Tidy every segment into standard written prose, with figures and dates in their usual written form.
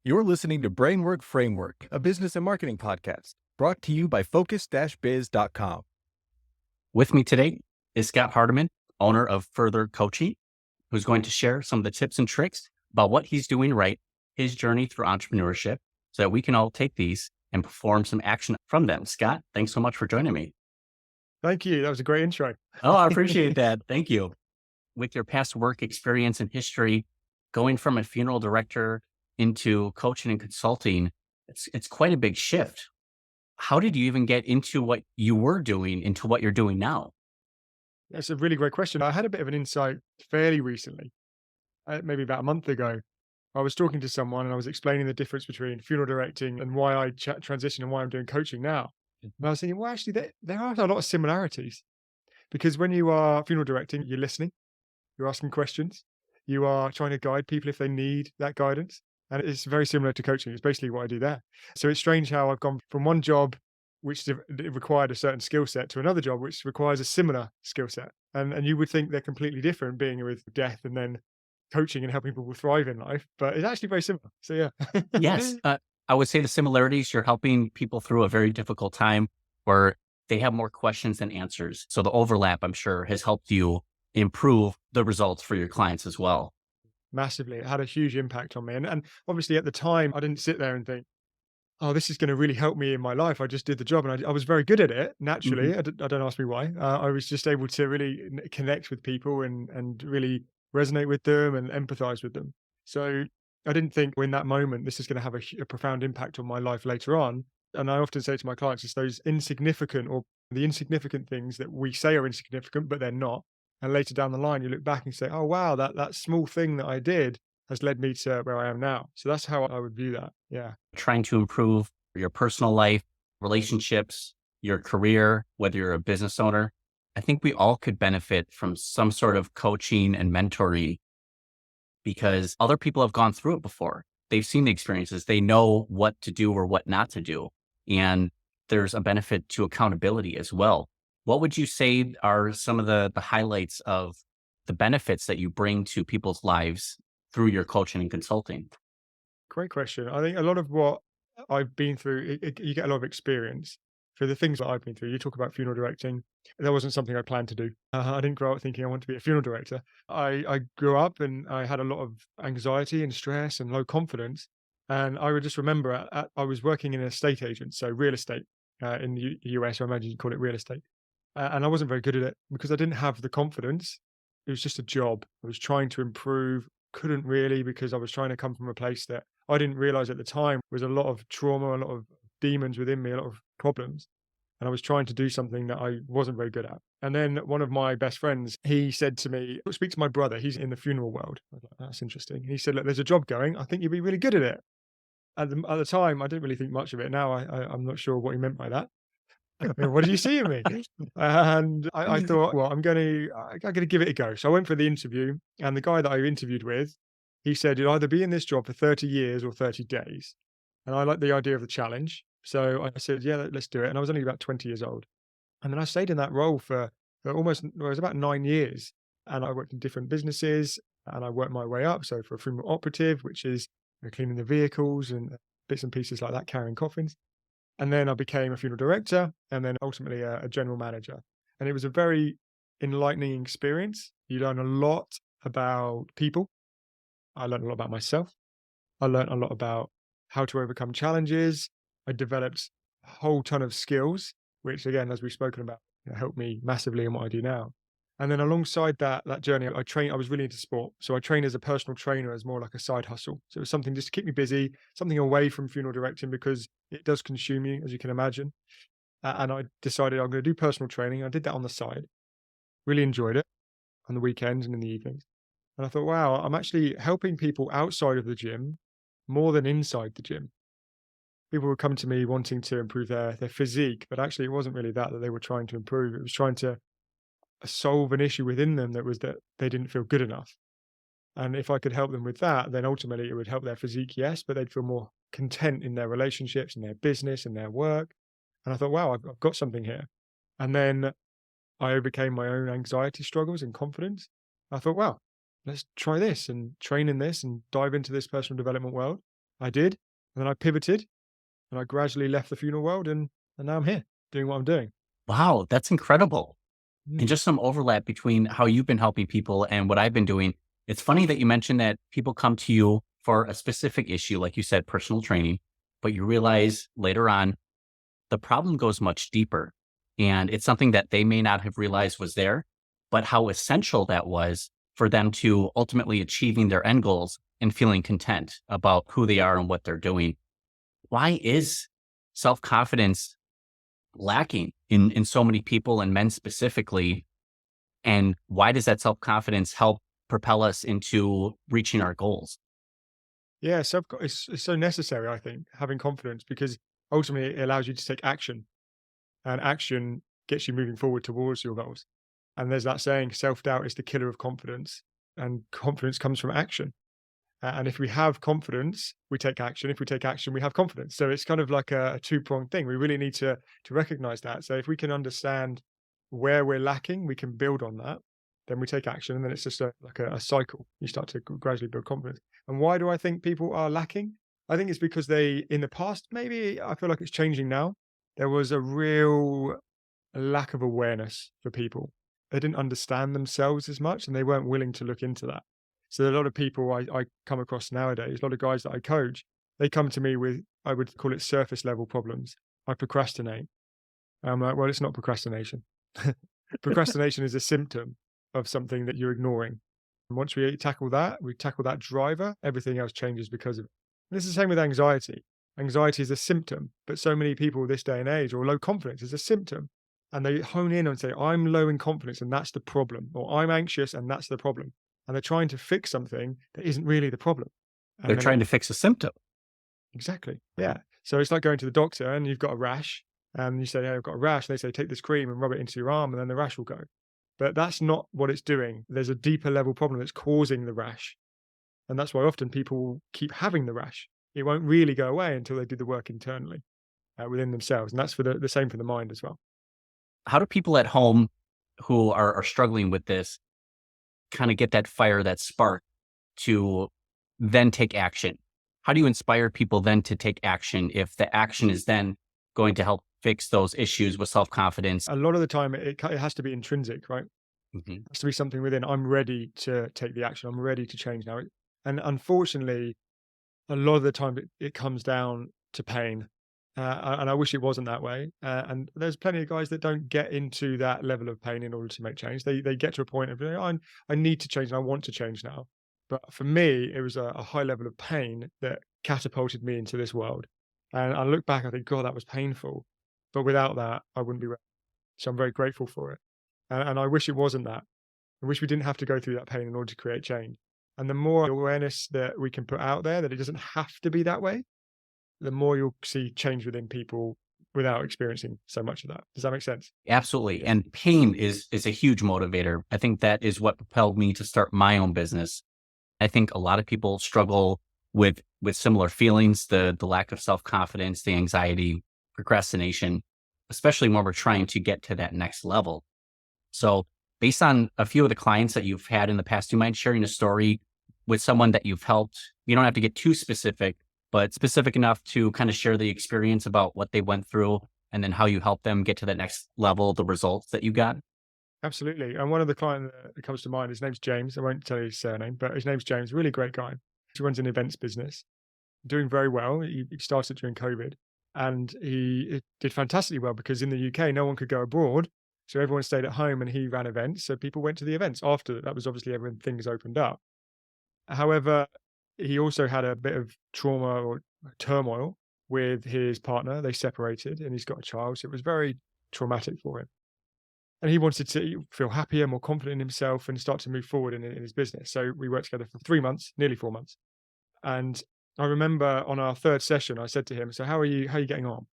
You're listening to Brainwork Framework, a business and marketing podcast brought to you by focus-biz.com. With me today is Scott Hardiman, owner of Further Coaching, who's going to share some of the tips and tricks about what he's doing right, his journey through entrepreneurship, so that we can all take these and perform some action from them. Scott, thanks so much for joining me. Thank you. That was a great intro. Oh, I appreciate that. Thank you. With your past work experience and history, going from a funeral director into coaching and consulting, it's quite a big shift. How did you even get into what you were doing into what you're doing now? That's a really great question. I had a bit of an insight fairly recently, maybe about a month ago. I was talking to someone and I was explaining the difference between funeral directing and why I transitioned and why I'm doing coaching now. And I was thinking, well, actually, there are a lot of similarities because when you are funeral directing, you're listening, you're asking questions, you are trying to guide people if they need that guidance. And it's very similar to coaching. It's basically what I do there. So it's strange how I've gone from one job which required a certain skill set to another job which requires a similar skill set. And you would think they're completely different, being with death and then coaching and helping people thrive in life, but it's actually very similar. So yeah. Yes. I would say the similarities, you're helping people through a very difficult time where they have more questions than answers. So the overlap, I'm sure, has helped you improve the results for your clients as well. Massively. It had a huge impact on me. And obviously at the time, I didn't sit there and think, oh, this is going to really help me in my life. I just did the job and I was very good at it naturally. Mhm. I don't ask me why. I was just able to really connect with people and really resonate with them and empathize with them. So I didn't think in that moment, this is going to have a profound impact on my life later on. And I often say to my clients, it's those insignificant or the insignificant things that we say are insignificant, but they're not. And later down the line, you look back and say, oh, wow, that small thing that I did has led me to where I am now. So that's how I would view that. Yeah. Trying to improve your personal life, relationships, your career, whether you're a business owner. I think we all could benefit from some sort of coaching and mentoring because other people have gone through it before. They've seen the experiences. They know what to do or what not to do. And there's a benefit to accountability as well. What would you say are some of the highlights of the benefits that you bring to people's lives through your coaching and consulting? Great question. I think a lot of what I've been through, you get a lot of experience. For the things that I've been through, you talk about funeral directing. That wasn't something I planned to do. I didn't grow up thinking I want to be a funeral director. I grew up and I had a lot of anxiety and stress and low confidence. And I would just remember I was working in an estate agent, so real estate in the US. I imagine you call it real estate. And I wasn't very good at it because I didn't have the confidence. It was just a job. I was trying to improve, couldn't really because I was trying to come from a place that I didn't realize at the time was a lot of trauma, a lot of demons within me, a lot of problems. And I was trying to do something that I wasn't very good at. And then one of my best friends, he said to me, speak to my brother. He's in the funeral world. I was like, that's interesting. He said, look, there's a job going. I think you'd be really good at it. At the time, I didn't really think much of it. Now I'm not sure what he meant by that. What did you see in me? And I thought, well, I'm going to give it a go. So I went for the interview, and the guy that I interviewed with, he said, you'll either be in this job for 30 years or 30 days. And I liked the idea of the challenge. So I said, yeah, let's do it. And I was only about 20 years old. And then I stayed in that role for almost, well, it was about 9 years. And I worked in different businesses and I worked my way up. So for a funeral operative, which is cleaning the vehicles and bits and pieces like that, carrying coffins. And then I became a funeral director and then ultimately a general manager. And it was a very enlightening experience. You learn a lot about people. I learned a lot about myself. I learned a lot about how to overcome challenges. I developed a whole ton of skills, which again, as we've spoken about, helped me massively in what I do now. And then alongside that journey, I was really into sport. So I trained as a personal trainer as more like a side hustle. So it was something just to keep me busy, something away from funeral directing because it does consume you, as you can imagine. And I decided I'm going to do personal training. I did that on the side, really enjoyed it on the weekends and in the evenings. And I thought, wow, I'm actually helping people outside of the gym more than inside the gym. People would come to me wanting to improve their physique, but actually it wasn't really that they were trying to improve. It was trying to solve an issue within them that was that they didn't feel good enough. And if I could help them with that, then ultimately it would help their physique, yes, but they'd feel more content in their relationships and their business and their work. And I thought, wow, I've got something here. And then I overcame my own anxiety struggles and confidence. I thought, wow, let's try this and train in this and dive into this personal development world. I did. And then I pivoted and I gradually left the funeral world and now I'm here doing what I'm doing. Wow, that's incredible. And Mm. just some overlap between how you've been helping people and what I've been doing. It's funny that you mentioned that people come to you for a specific issue, like you said, personal training, but you realize later on the problem goes much deeper. And it's something that they may not have realized was there, but how essential that was for them to ultimately achieving their end goals and feeling content about who they are and what they're doing. Why is self confidence lacking in so many people and men specifically? And why does that self confidence help propel us into reaching our goals? Yeah, it's so necessary, I think, having confidence because ultimately it allows you to take action and action gets you moving forward towards your goals. And there's that saying, self doubt is the killer of confidence, and confidence comes from action. And if we have confidence, we take action. If we take action, we have confidence. So it's kind of like a two-pronged thing. We really need to recognize that. So if we can understand where we're lacking, we can build on that. Then we take action, and then it's just a cycle. You start to gradually build confidence. And why do I think people are lacking? I think it's because they, in the past, maybe I feel like it's changing now. There was a real lack of awareness for people. They didn't understand themselves as much, and they weren't willing to look into that. So a lot of people I come across nowadays, a lot of guys that I coach, they come to me with, I would call it surface level problems. I procrastinate. And I'm like, well, it's not procrastination. Procrastination is a symptom of something that you're ignoring. And once we tackle that driver, everything else changes because of it. And it's the same with anxiety. Anxiety is a symptom, but so many people this day and age, or low confidence is a symptom. And they hone in and say, I'm low in confidence and that's the problem, or I'm anxious and that's the problem. And they're trying to fix something that isn't really the problem. They're And then trying to fix a symptom. exactly. Yeah. So it's like going to the doctor and you've got a rash and you say, hey, I've got a rash. And they say, take this cream and rub it into your arm and then the rash will go. But that's not what it's doing. There's a deeper level problem that's causing the rash. And that's why often people keep having the rash. It won't really go away until they do the work internally within themselves. And that's for the same for the mind as well. How do people at home who are struggling with this kind of get that fire, that spark to then take action? How do you inspire people then to take action if the action is then going to help fix those issues with self confidence? A lot of the time, it has to be intrinsic, right? Mhm. It has to be something within. I'm ready to take the action. I'm ready to change now. And unfortunately, a lot of the time it comes down to pain. And I wish it wasn't that way. And there's plenty of guys that don't get into that level of pain in order to make change. They get to a point of, I need to change and I want to change now. But for me, it was a high level of pain that catapulted me into this world. And I look back, I think, God, that was painful. But without that, I wouldn't be ready. So I'm very grateful for it. And I wish it wasn't that. I wish we didn't have to go through that pain in order to create change. And the more awareness that we can put out there that it doesn't have to be that way, the more you'll see change within people without experiencing so much of that. Does that make sense? Absolutely. And pain is a huge motivator. I think that is what propelled me to start my own business. I think a lot of people struggle with similar feelings, the lack of self-confidence, the anxiety, procrastination, especially when we're trying to get to that next level. So based on a few of the clients that you've had in the past, do you mind sharing a story with someone that you've helped? You don't have to get too specific, but specific enough to kind of share the experience about what they went through and then how you helped them get to that next level, the results that you got. Absolutely. And one of the clients that comes to mind, his name's James. I won't tell you his surname, but his name's James. Really great guy. He runs an events business, doing very well. He started during COVID and he did fantastically well because in the UK, no one could go abroad. So everyone stayed at home and he ran events. So people went to the events after that. That was obviously when things opened up. However, he also had a bit of trauma or turmoil with his partner. They separated and he's got a child. So it was very traumatic for him. And he wanted to feel happier, more confident in himself and start to move forward in his business. So we worked together for 3 months, nearly 4 months. And I remember on our third session, I said to him, so how are you getting on?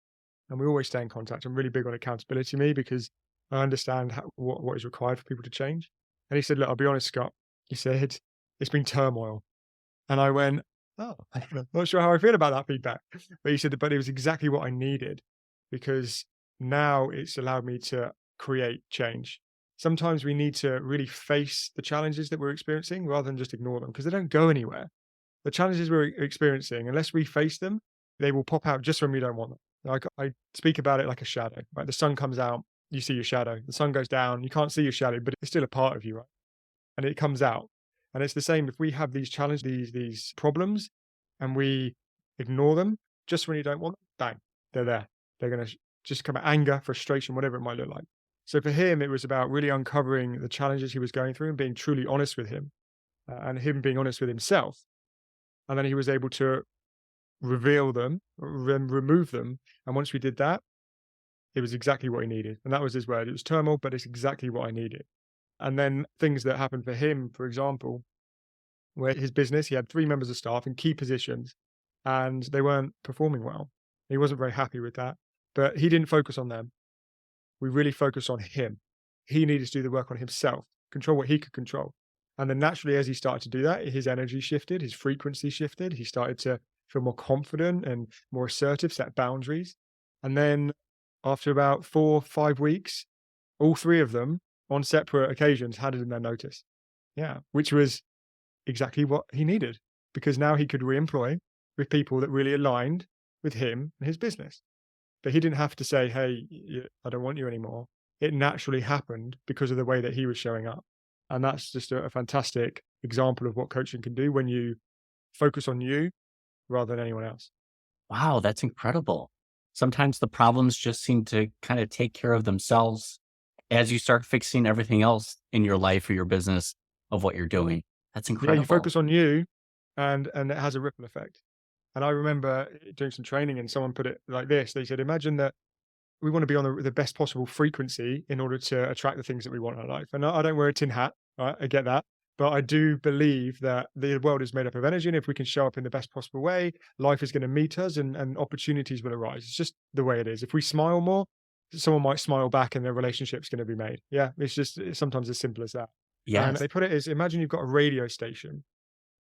And we always stay in contact. I'm really big on accountability, me, because I understand what is required for people to change. And he said, look, I'll be honest, Scott. He said, it's been turmoil. And I went, oh, I'm not sure how I feel about that feedback. But he said, but it was exactly what I needed because now it's allowed me to create change. Sometimes we need to really face the challenges that we're experiencing rather than just ignore them because they don't go anywhere. the challenges we're experiencing, unless we face them, they will pop out just when we don't want them. Like I speak about it like a shadow, right? The sun comes out, you see your shadow. The sun goes down, you can't see your shadow, but it's still a part of you, right? And it comes out. And it's the same if we have these challenges, these problems, and we ignore them just when you don't want them, bang, they're there. They're going to just come out, anger, frustration, whatever it might look like. So for him, it was about really uncovering the challenges he was going through and being truly honest with him, and him being honest with himself. And then he was able to reveal them, remove them. And once we did that, it was exactly what he needed. And that was his word. It was turmoil, but it's exactly what I needed. And then things that happened for him, for example, where his business, he had 3 members of staff in key positions and they weren't performing well. He wasn't very happy with that, but he didn't focus on them. We really focused on him. He needed to do the work on himself, control what he could control. And then naturally, as he started to do that, his energy shifted, his frequency shifted. He started to feel more confident and more assertive, set boundaries. And then after about 4, 5 weeks, all 3 of them on separate occasions had it in their notice. Yeah, which was exactly what he needed, because now he could re-employ with people that really aligned with him and his business. But he didn't have to say, hey, I don't want you anymore. It naturally happened because of the way that he was showing up. And that's just a fantastic example of what coaching can do when you focus on you rather than anyone else. Wow, that's incredible. Sometimes the problems just seem to kind of take care of themselves as you start fixing everything else in your life or your business of what you're doing. That's Yeah, incredible. you focus on you and it has a ripple effect. And I remember doing some training and someone put it like this. They said, imagine that we want to be on the best possible frequency in order to attract the things that we want in our life. And I don't wear a tin hat, right? I get that. But I do believe that the world is made up of energy. And if we can show up in the best possible way, life is going to meet us and opportunities will arise. It's just the way it is. If we smile more, someone might smile back and their relationship's going to be made. Yeah, it's sometimes as simple as that. And Yes. they put it as, imagine you've got a radio station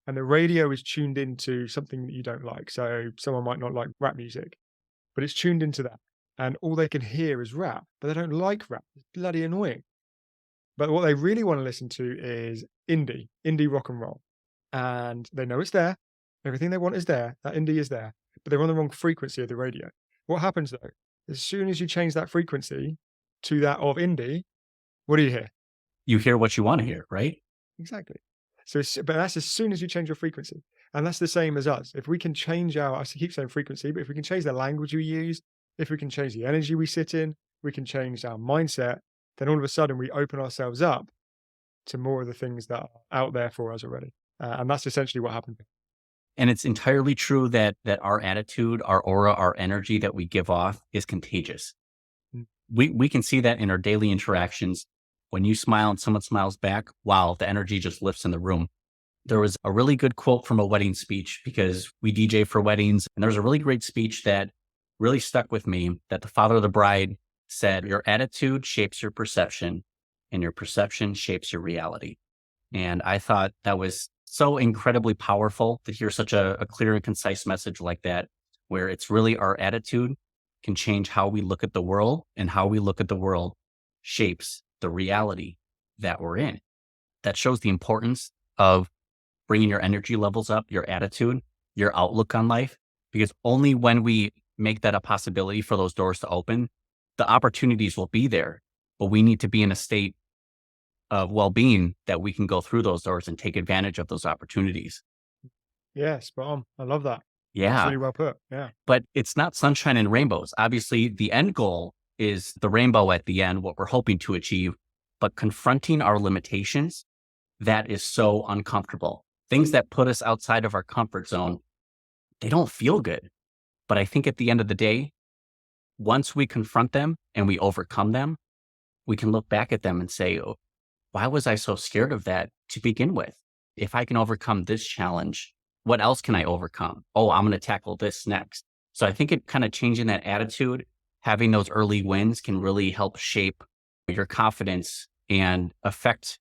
and the radio is tuned into something that you don't like. So someone might not like rap music, but it's tuned into that. And all they can hear is rap, but they don't like rap. It's bloody annoying. But what they really want to listen to is indie rock and roll. And they know it's there. Everything they want is there. That indie is there, but they're on the wrong frequency of the radio. What happens though? As soon as you change that frequency to that of indie, what do you hear? You hear what you want to hear, right? Exactly. So, but that's as soon as you change your frequency. And that's the same as us. If we can change I keep saying frequency, but if we can change the language we use, if we can change the energy we sit in, we can change our mindset, then all of a sudden we open ourselves up to more of the things that are out there for us already. And that's essentially what happened. And it's entirely true that our attitude, our aura, our energy that we give off is contagious. Mm. We can see that in our daily interactions. When you smile and someone smiles back, wow, the energy just lifts in the room. There was a really good quote from a wedding speech because we DJ for weddings. And there was a really great speech that really stuck with me that the father of the bride said, your attitude shapes your perception and your perception shapes your reality. And I thought that was so incredibly powerful to hear such a clear and concise message like that, where it's really our attitude can change how we look at the world, and how we look at the world shapes the reality that we're in. That shows the importance of bringing your energy levels up, your attitude, your outlook on life, because only when we make that a possibility for those doors to open, the opportunities will be there, but we need to be in a state of well-being that we can go through those doors and take advantage of those opportunities. Yeah, spot on. I love that. That's Yeah, really well put. Yeah. but it's not sunshine and rainbows. Obviously, the end goal is the rainbow at the end, what we're hoping to achieve, but confronting our limitations, that is so uncomfortable. Things that put us outside of our comfort zone, they don't feel good. But I think at the end of the day, once we confront them and we overcome them, we can look back at them and say, oh, why was I so scared of that to begin with? If I can overcome this challenge, what else can I overcome? Oh, I'm going to tackle this next. So I think it kind of changing that attitude, having those early wins can really help shape your confidence and affect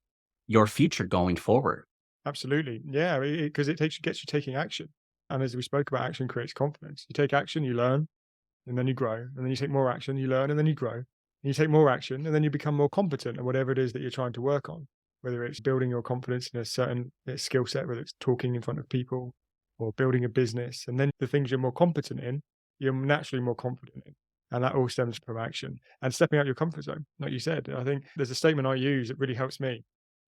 your future going forward. Absolutely. Yeah, because it gets you taking action. And as we spoke about, action creates confidence. You take action, you learn, and then you grow. And then you take more action, you learn, and then you grow. And you take more action, and then you become more competent at whatever it is that you're trying to work on, whether it's building your confidence in a certain skill set, whether it's talking in front of people, or building a business. And then the things you're more competent in, you're naturally more confident in. And that all stems from action and stepping out your comfort zone. Like you said, I think there's a statement I use that really helps me.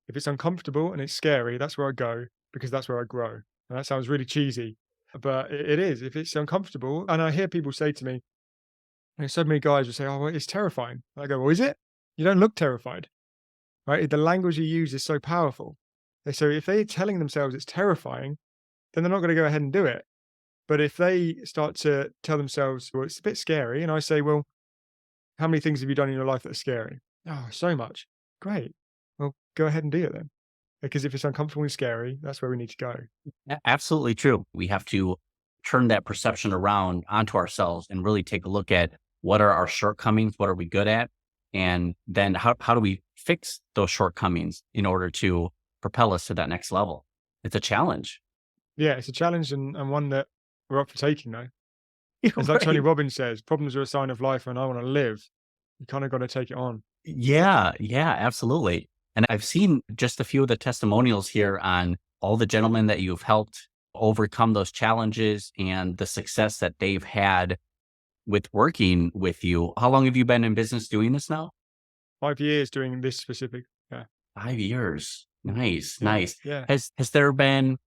If it's uncomfortable and it's scary, that's where I go because that's where I grow. And that sounds really cheesy, but it is. If it's uncomfortable, and I hear people say to me, so many guys will say, "Oh, well, it's terrifying." I go, "Well, is it? You don't look terrified, right? The language you use is so powerful." So if they're telling themselves it's terrifying, then they're not going to go ahead and do it. But if they start to tell themselves, "Well, it's a bit scary," and I say, "Well, how many things have you done in your life that are scary?" "Oh, so much." "Great. Well, go ahead and do it then." Because if it's uncomfortable and scary, that's where we need to go. Absolutely true. We have to turn that perception around onto ourselves and really take a look at what are our shortcomings, what are we good at, and then how do we fix those shortcomings in order to propel us to that next level. It's a challenge. Yeah, it's a challenge and one that we're up for taking, though. It's like Tony Right. Robbins says, "Problems are a sign of life, and I want to live." You kind of got to take it on. Yeah, yeah, absolutely. And I've seen just a few of the testimonials here on all the gentlemen that you've helped overcome those challenges and the success that they've had with working with you. How long have you been in business doing this now? 5 years doing this specific. Yeah, 5 years. Nice, yeah, nice. yeah. Has there been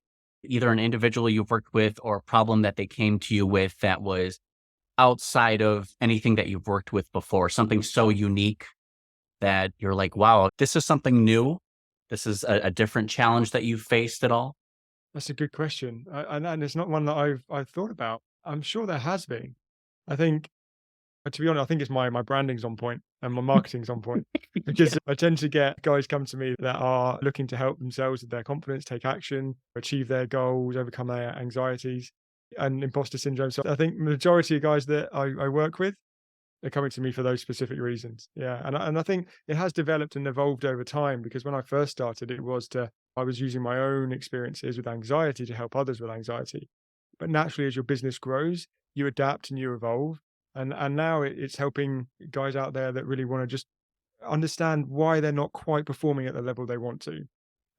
either an individual you've worked with or a problem that they came to you with that was outside of anything that you've worked with before, something so unique that you're like, wow, this is something new. This is a different challenge that you've faced at all? That's a good question, and it's not one that I've thought about. I'm sure there has been. I think, to be honest, I think it's my branding's on point and my marketing's on point Yeah. because I tend to get guys come to me that are looking to help themselves with their confidence, take action, achieve their goals, overcome their anxieties and imposter syndrome. So I think majority of guys that I work with, they're coming to me for those specific reasons. Yeah, and I think it has developed and evolved over time because when I first started, I was using my own experiences with anxiety to help others with anxiety. But naturally, as your business grows, you adapt and you evolve, and now it's helping guys out there that really want to just understand why they're not quite performing at the level they want to,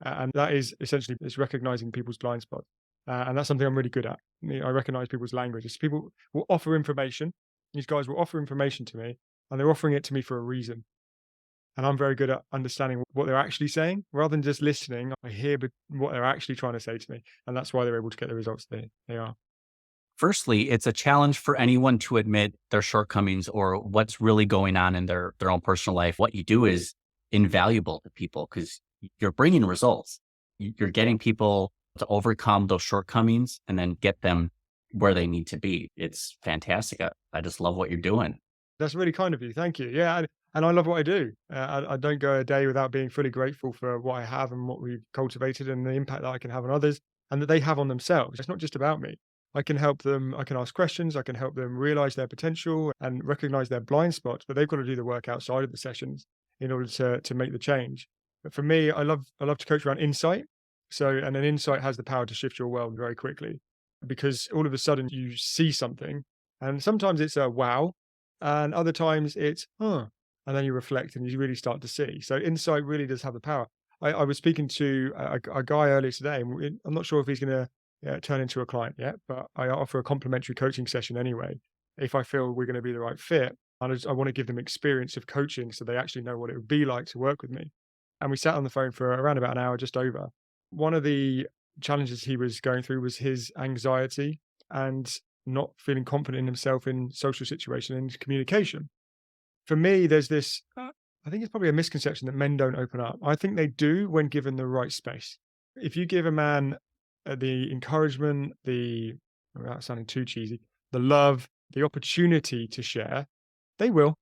and that is essentially it's recognizing people's blind spots, and that's something I'm really good at. I recognize people's languages. People will offer information. These guys will offer information to me, and they're offering it to me for a reason. And I'm very good at understanding what they're actually saying rather than just listening. I hear what they're actually trying to say to me, and that's why they're able to get the results they are. Firstly, it's a challenge for anyone to admit their shortcomings or what's really going on in their own personal life. What you do is invaluable to people because you're bringing results. You're getting people to overcome those shortcomings and then get them where they need to be. It's fantastic. I just love what you're doing. That's really kind of you. Thank you. Yeah, and I love what I do. I don't go a day without being fully grateful for what I have and what we've cultivated and the impact that I can have on others and that they have on themselves. It's not just about me. I can help them. I can ask questions. I can help them realize their potential and recognize their blind spots. But they've got to do the work outside of the sessions in order to make the change. But for me, I love to coach around insight. So, and an insight has the power to shift your world very quickly because all of a sudden you see something, and sometimes it's a wow, and other times it's, "Huh," and then you reflect and you really start to see. So insight really does have the power. I was speaking to a guy earlier today, and I'm not sure if he's gonna, turn into a client yet, but I offer a complimentary coaching session anyway, if I feel we're gonna be the right fit. And I wanna give them experience of coaching so they actually know what it would be like to work with me. And we sat on the phone for around about an hour, just over. One of the challenges he was going through was his anxiety and not feeling confident in himself in social situation and communication. For me, there's this, I think it's probably a misconception that men don't open up. I think they do when given the right space. If you give a man the encouragement, without sounding too cheesy, the love, the opportunity to share, they will.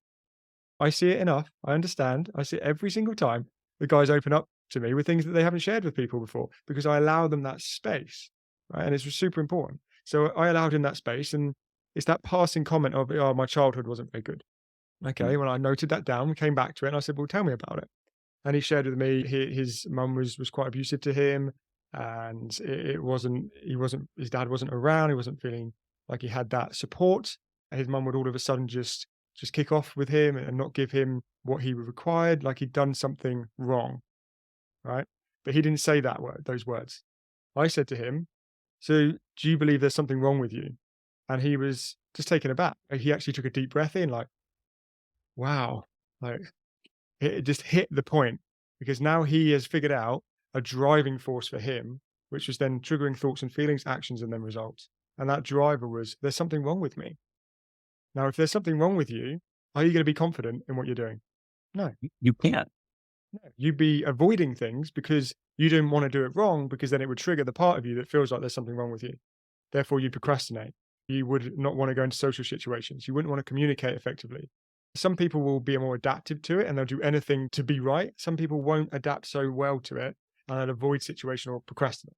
I see it enough. I understand. I see it every single time the guys open up to me with things that they haven't shared with people before because I allow them that space, right? And it's super important. So I allowed him that space, and it's that passing comment of, "Oh, my childhood wasn't very good." Okay, well, I noted that down, we came back to it, and I said, "Well, tell me about it." And he shared with me his mum was quite abusive to him, and it wasn't his dad wasn't around. He wasn't feeling like he had that support. And his mum would all of a sudden just kick off with him and not give him what he required, like he'd done something wrong, right? But he didn't say those words. I said to him, So do you believe there's something wrong with you? And he was just taken aback. He actually took a deep breath in, like, wow, like it just hit the point because now he has figured out a driving force for him, which was then triggering thoughts and feelings, actions, and then results. And that driver was, there's something wrong with me. Now, if there's something wrong with you, are you going to be confident in what you're doing? No, You can't. no. You'd be avoiding things because you didn't want to do it wrong because then it would trigger the part of you that feels like there's something wrong with you. Therefore, you procrastinate. You would not want to go into social situations. You wouldn't want to communicate effectively. Some people will be more adaptive to it and they'll do anything to be right. Some people won't adapt so well to it and they'll avoid situation or procrastinate.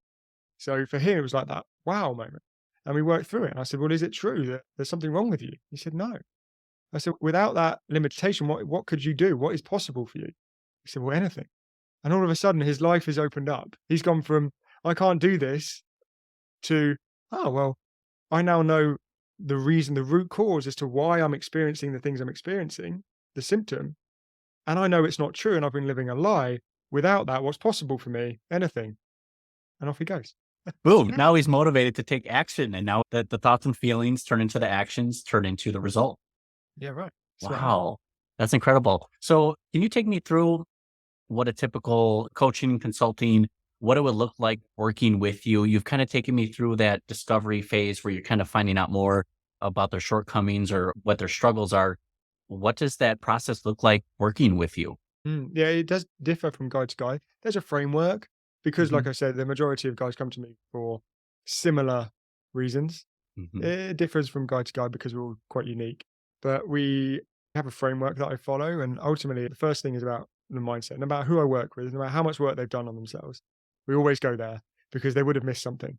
So for him, it was like that wow moment. And we worked through it. And I said, well, is it true that there's something wrong with you? He said, no. I said, without that limitation, what could you do? What is possible for you? He said, well, anything. And all of a sudden, his life has opened up. He's gone from, I can't do this to, oh, well, I now know the reason, the root cause as to why I'm experiencing the things I'm experiencing, the symptom. And I know it's not true. And I've been living a lie. Without that, what's possible for me? Anything. And off he goes. Boom. Now he's motivated to take action. And now the thoughts and feelings turn into the actions, turn into the result. Yeah, right. Wow. That's incredible. So can you take me through what a typical coaching, consulting, what it would look like working with you? You've kind of taken me through that discovery phase where you're kind of finding out more about their shortcomings or what their struggles are. What does that process look like working with you? Yeah, it does differ from guy to guy. There's a framework because, Mhm. like I said, the majority of guys come to me for similar reasons. Mhm. It differs from guy to guy because we're all quite unique. But we have a framework that I follow. And ultimately, the first thing is about the mindset. No matter who I work with, no matter how much work they've done on themselves, we always go there because they would have missed something.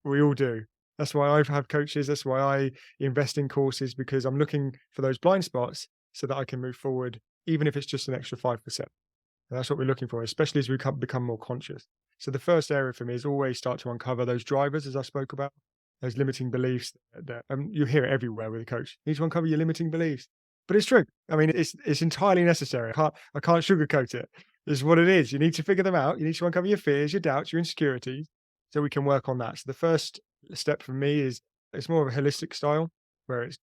We all do. That's why I've had coaches. That's why I invest in courses because I'm looking for those blind spots so that I can move forward, even if it's just an extra 5%. And that's what we're looking for, especially as we become more conscious. So the first area for me is always start to uncover those drivers, as I spoke about, those limiting beliefs that you hear it everywhere with a coach. You need to uncover your limiting beliefs, but it's true. I mean, it's entirely necessary. I can't sugarcoat it. It's what it is. You need to figure them out. You need to uncover your fears, your doubts, your insecurities, so we can work on that. So the first step for me is it's more of a holistic style where it's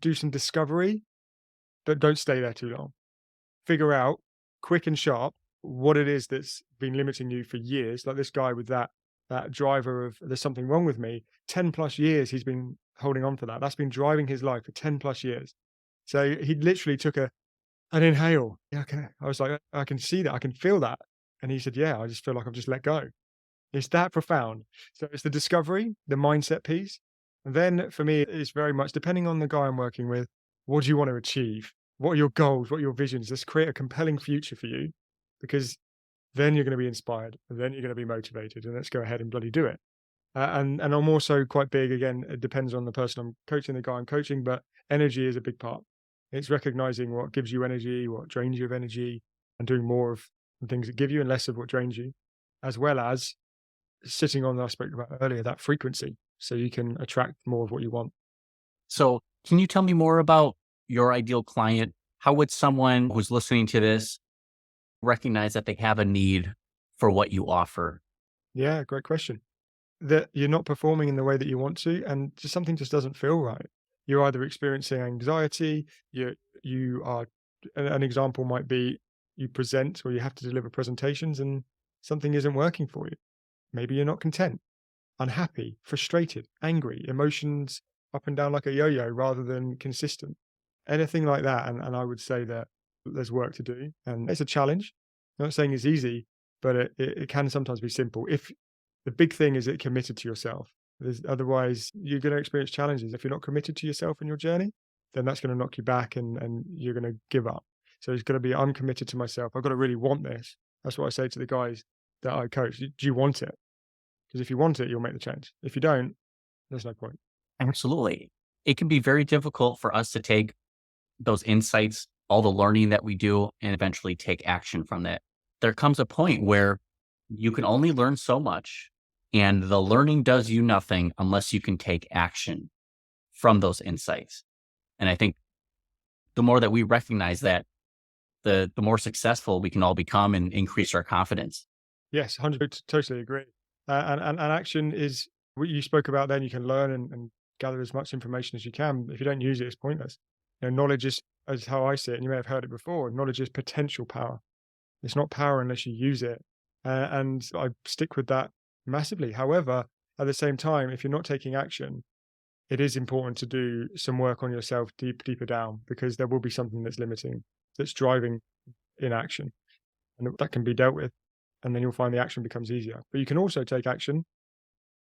do some discovery, but don't stay there too long. Figure out quick and sharp what it is that's been limiting you for years. Like this guy with that driver of there's something wrong with me. 10 plus years he's been holding on for that. That's been driving his life for 10 plus years. So he literally took an inhale. Yeah, okay. I was like, I can see that, I can feel that. And he said, yeah, I just feel like I've just let go. It's that profound. So it's the discovery, the mindset piece. And then for me, it's very much depending on the guy I'm working with, what do you want to achieve? What are your goals? What are your visions? Let's create a compelling future for you because then you're going to be inspired and then you're going to be motivated and let's go ahead and bloody do it. And I'm also quite big, again, it depends on the person I'm coaching, the guy I'm coaching, but energy is a big part. It's recognizing what gives you energy, what drains you of energy, and doing more of the things that give you and less of what drains you, as well as sitting on, I spoke about earlier, that frequency so you can attract more of what you want. So can you tell me more about your ideal client? How would someone who's listening to this recognize that they have a need for what you offer? Yeah, great question. That you're not performing in the way that you want to, and just something just doesn't feel right. You're either experiencing anxiety, you are an example might be you present or you have to deliver presentations and something isn't working for you. Maybe you're not content, unhappy, frustrated, angry, emotions up and down like a yo-yo rather than consistent. Anything like that. And I would say that there's work to do. And it's a challenge. I'm not saying it's easy, but it can sometimes be simple. If the big thing is it committed to yourself. Otherwise, you're going to experience challenges. If you're not committed to yourself and your journey, then that's going to knock you back and you're going to give up. So it's going to be, I'm committed to myself. I've got to really want this. That's what I say to the guys that I coach. Do you want it? Because if you want it, you'll make the change. If you don't, there's no point. Absolutely. It can be very difficult for us to take those insights, all the learning that we do, and eventually take action from that. There comes a point where you can only learn so much, and the learning does you nothing unless you can take action from those insights. And I think the more that we recognize that, the more successful we can all become and increase our confidence. Yes, 100, totally agree. And action is What you spoke about then, you can learn and gather as much information as you can. If you don't use it, it's pointless. Knowledge is, as how I see it, and you may have heard it before, knowledge is potential power. It's not power unless you use it. And I stick with that massively. However, at the same time, if you're not taking action, it is important to do some work on yourself deeper down, because there will be something that's limiting, that's driving inaction, and that can be dealt with. And then you'll find the action becomes easier. But you can also take action,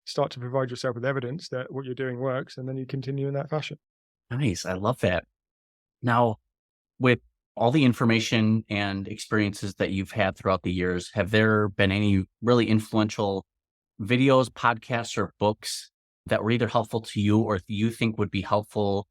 start to provide yourself with evidence that what you're doing works, and then you continue in that fashion. Nice. I love that. Now, with all the information and experiences that you've had throughout the years, have there been any really influential videos, podcasts, or books that were either helpful to you or you think would be helpful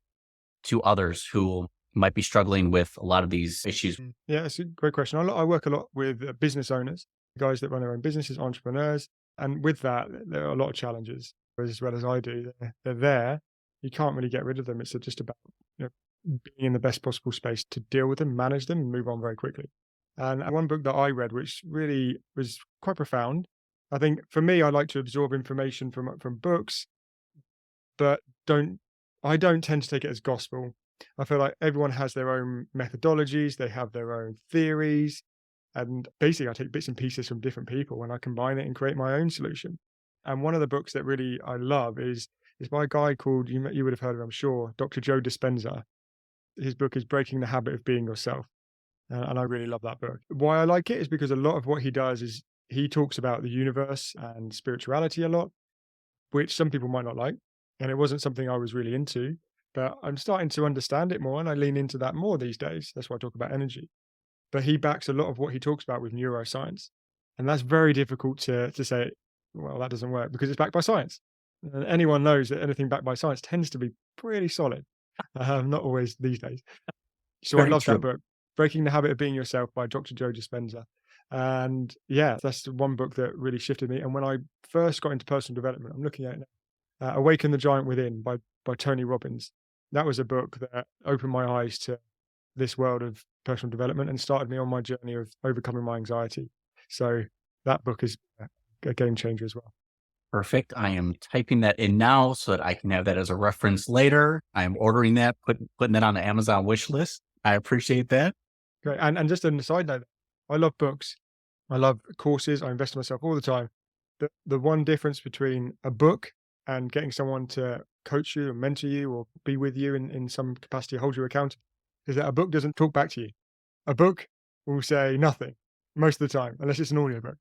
to others who might be struggling with a lot of these issues? Yeah, it's a great question. I work a lot with business owners, guys that run their own businesses, entrepreneurs. And with that, there are a lot of challenges, as well as I do. They're there. You can't really get rid of them. It's just about being in the best possible space to deal with them, manage them, and move on very quickly. And one book that I read, which really was quite profound. I think for me, I like to absorb information from books, but I don't tend to take it as gospel. I feel like everyone has their own methodologies, they have their own theories, and basically I take bits and pieces from different people and I combine it and create my own solution. And one of the books that really I love is by a guy called, you would have heard of him, I'm sure, Dr. Joe Dispenza. His book is Breaking the Habit of Being Yourself. And I really love that book. Why I like it is because a lot of what he does is he talks about the universe and spirituality a lot, which some people might not like. And it wasn't something I was really into, but I'm starting to understand it more and I lean into that more these days. That's why I talk about energy. But he backs a lot of what he talks about with neuroscience. And that's very difficult to say, well, that doesn't work because it's backed by science. And anyone knows that anything backed by science tends to be pretty solid. Not always these days. So I Very love that true. book, Breaking the Habit of Being Yourself by Dr. Joe Dispenza. And yeah, that's the one book that really shifted me. And when I first got into personal development, I'm looking at it now, Awaken the Giant Within by Tony Robbins. That was a book that opened my eyes to this world of personal development and started me on my journey of overcoming my anxiety. So that book is a game changer as well. Perfect. I am typing that in now so that I can have that as a reference later. I am ordering that, putting that on the Amazon wish list. I appreciate that. Great. And just on a side note, I love books. I love courses. I invest in myself all the time. The one difference between a book and getting someone to coach you or mentor you or be with you in some capacity, hold you accountable, is that a book doesn't talk back to you. A book will say nothing most of the time, unless it's an audiobook.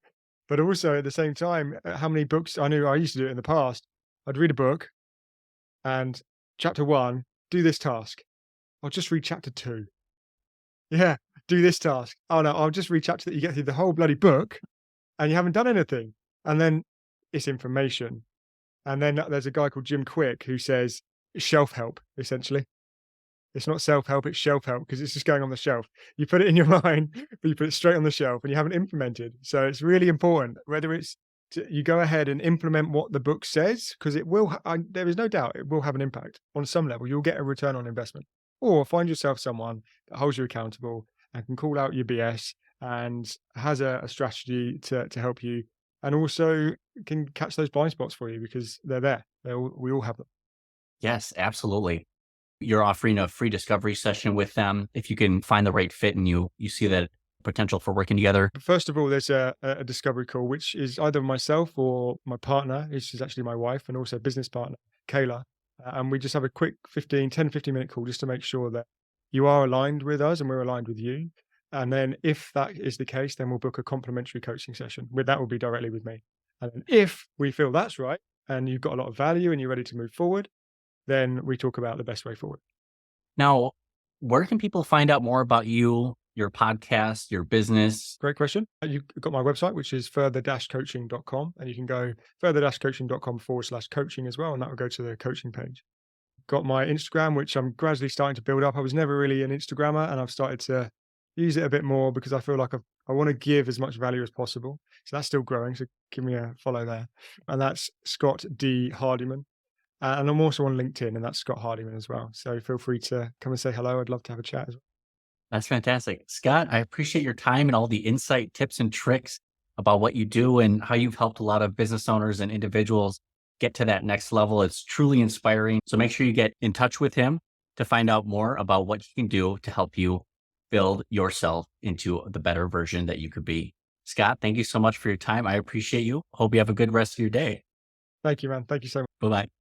But also at the same time, how many books I knew I used to do it in the past. I'd read a book and chapter 1, do this task. I'll just read chapter 2. Yeah, do this task. Oh no, I'll just read chapter that you get through the whole bloody book and you haven't done anything. And then it's information. And then there's a guy called Jim Quick who says shelf help, essentially. It's not self-help, it's shelf help because it's just going on the shelf. You put it in your mind, but you put it straight on the shelf and you haven't implemented. So it's really important, whether it's you go ahead and implement what the book says, because it will, there is no doubt it will have an impact on some level. You'll get a return on investment. Or find yourself someone that holds you accountable and can call out your BS and has a strategy to help you, and also can catch those blind spots for you because they're there. We all have them. Yes, absolutely. You're offering a free discovery session with them if you can find the right fit and you see that potential for working together. But first of all, there's a discovery call, which is either myself or my partner, which is actually my wife and also business partner, Kayla. And we just have a quick 15 minute call just to make sure that you are aligned with us and we're aligned with you. And then if that is the case, then we'll book a complimentary coaching session. That will be directly with me. And then if we feel that's right and you've got a lot of value and you're ready to move forward, then we talk about the best way forward. Now, where can people find out more about you, your podcast, your business? Great question. You've got my website, which is further-coaching.com, and you can go further-coaching.com/coaching as well, and that will go to the coaching page. Got my Instagram, which I'm gradually starting to build up. I was never really an Instagrammer, and I've started to use it a bit more because I feel like I want to give as much value as possible. So that's still growing. So give me a follow there. And that's Scott D. Hardiman. And I'm also on LinkedIn, and that's Scott Hardiman as well. So feel free to come and say hello. I'd love to have a chat as well. That's fantastic. Scott, I appreciate your time and all the insight, tips, and tricks about what you do and how you've helped a lot of business owners and individuals get to that next level. It's truly inspiring. So make sure you get in touch with him to find out more about what he can do to help you build yourself into the better version that you could be. Scott, thank you so much for your time. I appreciate you. Hope you have a good rest of your day. Thank you, man. Thank you so much. Bye-bye.